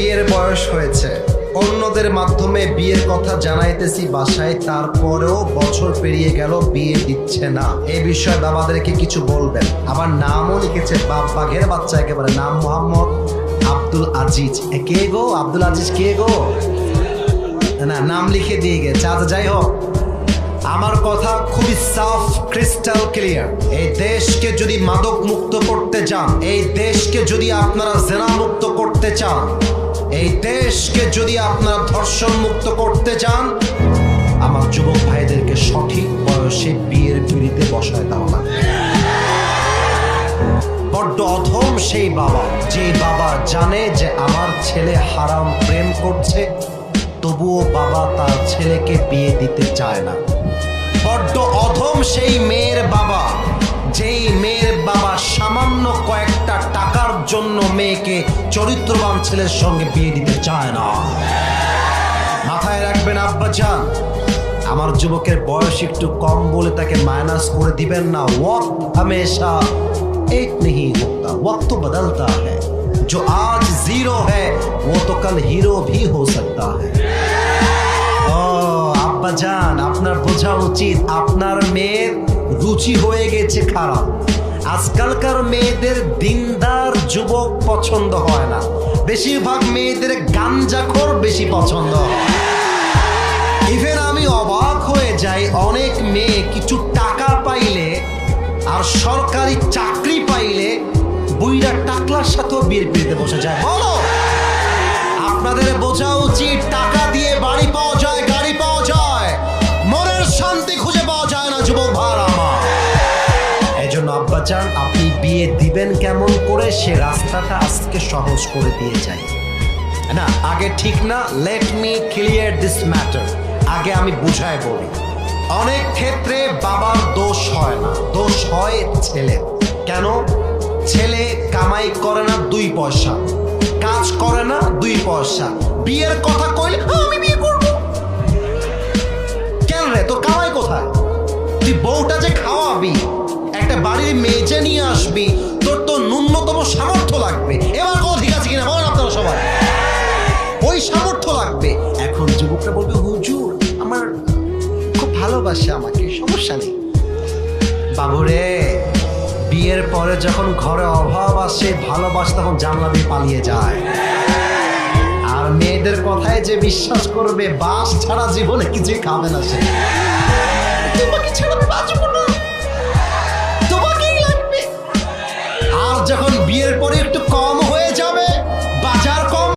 বিয়ের বয়স হয়েছে, অন্যদের মাধ্যমে বিয়ের কথা জানাইতেছি বাসায়, তারপরেও বছর পেরিয়ে গেল, বিয়ে দিচ্ছে না। এই বিষয়ে বাবাদেরকে কিছু বলবেন। আবার নামও লিখেছে, বাঘের বাচ্চা একেবারে, নাম মোহাম্মদ আব্দুল আজিজ। কে গো আব্দুল আজিজ? কে গো? না, নাম লিখে দিয়ে গেছে। আচ্ছা, যাই হোক, আমার কথা খুবই সাফ, ক্রিস্টাল ক্লিয়ার। এই দেশকে যদি মাদক মুক্ত করতে চান, এই দেশকে যদি আপনারা জেনা মুক্ত করতে চান, এই দেশকে যদি আপনারা ধর্ষণ মুক্ত করতে চান, আমার যুবক ভাইদেরকে সঠিক বয়সে বিয়ের পিঁড়িতে বসায় দেওয়া লাগবে। বড্ড অধম সেই বাবা, যে বাবা জানে যে আমার ছেলে হারাম প্রেম করছে, তবুও বাবা তার ছেলেকে বিয়ে দিতে চায় না। বড্ড অধম সেই মেয়ের বাবা, যেই মেয়ের বাবা সামান্য কয়েকটা টাকার জন্য মেয়েকে চরিত্রবান ছেলের সঙ্গে বিয়ে দিতে চায় না। মাথায় রাখবেন আব্বাজান, আমার যুবকের বয়স একটু কম বলে তাকে মাইনাস করে দিবেন না। ওয়াক্ত হামেশা एक नहीं होता, वक्त तो बदलता है। जो आज जीरो है वो तो कल हीरो भी हो सकता है। আব্বাজান, আপনার বোঝা উচিত আপনার মেয়ের রুচি হয়ে গেছে খারাপ। আজকালকার মেয়েদের দিনদার যুবক পছন্দ হয় না, বেশিরভাগ মেয়েদের গাঞ্জাখোর বেশি পছন্দ হয়। ইভেন আমি অবাক হয়ে যাই, অনেক মেয়ে কিছু টাকা পাইলে আর সরকারি চাকরি পাইলে বুইরা টাকলার সাথেও বিয়ের পিড়িতে বসে যায়। বলো, আপনাদের বোঝা উচিত টাকা দিয়ে বাড়ি পাওয়া যায়, গাড়ি পাওয়া যায়, মনের শান্তি খুঁজে পাওয়া যায় না যুবক ভাইরা আমার। এই জন্য আব্বাজান, আপনি বিয়ে দিবেন কেমন করে সে রাস্তাটা আজকে সহজ করে দিয়ে যাই না। আগে ঠিক না, let me clear this matter. আগে আমি বুঝায় বলি, অনেক ক্ষেত্রে বাবার দোষ হয় না, দোষ হয় ছেলে। কেন? ছেলে কামাই করে না 2 পয়সা, কাজ করে না 2 পয়সা, বিয়ের কথা কইলে আমি বিয়ে করব। কেন রে, তোর কামাই কোথায়? তুই বউটা যে খাওয়াবি, একটা বাড়ির মেয়ে নিয়ে আসবি, তোর তো ন্যূনতম সামর্থ্য লাগবে। এবার কথা ঠিক আছে কিনা বলেন আপনারা সবাই? ওই সামর্থ্য লাগবে। এখন যুবকরা বলবে, হুজুর আমার খুব ভালোবাসে আমাকে, সমস্যা নেই। বাবুরে, বিয়ের পরে যখন ঘরে অভাব আসে, ভালোবাসা তখন জানলা দিয়ে পালিয়ে যায়। আর মেয়েদের কথায় যে বিশ্বাস করবে, বাস ছাড়া জীবনে কিছুই খাবে না সে। তোমাকে ছাড়া আমি বাঁচবো না, তোমাকেই লাগবে। আর যখন বিয়ের পরে একটু কম হয়ে যাবে,